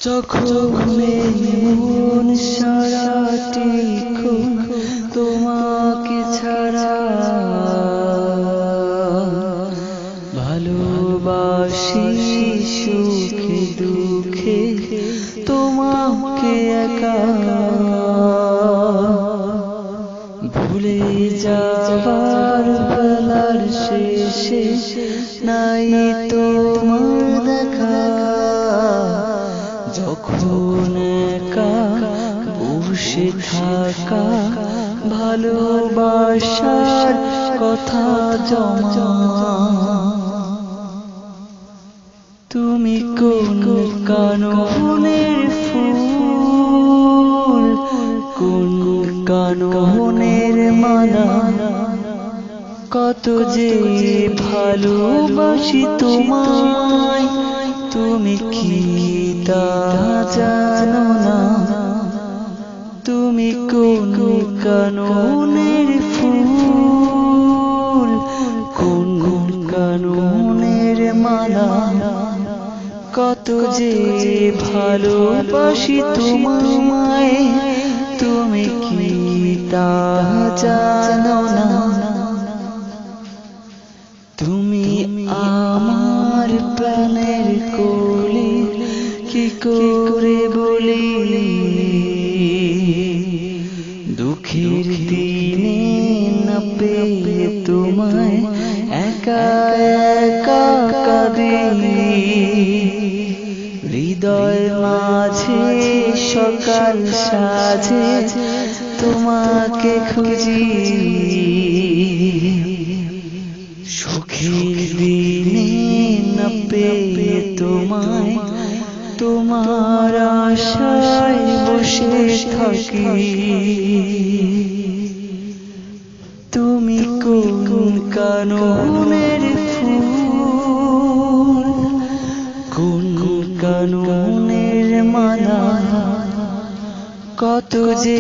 যখন মন সারাটি তোমাকে ছাড়া ভালোবাসি সুখে দুঃখে তোমাকে একা ভুলে যাবার বেলার শেষে নাই তোমার দেখা যখন একা বসে থাকা ভালোবাসার কথা জমা তুমি কোন কাননের ফুল কোন কাননের মালা কত যে ভালোবাসি তোমায় তুমি কি তা জানো না তুমি কোন কাননের ফুল কোন কাননের মালা কত যে ভালোবাসি তোমায় তুমি কি তা জানো না তুমি আমার প্রাণের কোলে কি করে বলি দুঃখের দিনে না পেয়ে তোমায় একা একা কাঁদি হৃদয় মাঝে সকাল সাজে তোমাকে খুঁজি সুখের দিনে না পেয়ে তোমায় তোমার আশায় বসে থাকি তুমি কোন কাননের ফুল কোন কাননের মালা কত যে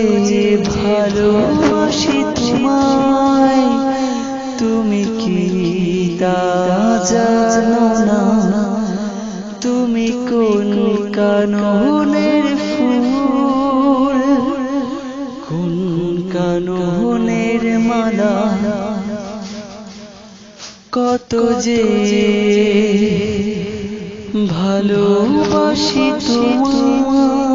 ভালোবাসি তোমায় তুমি কি তা জানো না তুমি কোন কাননের ফুল কোন কাননের মালা কত যে ভালোবাসি তোমায়।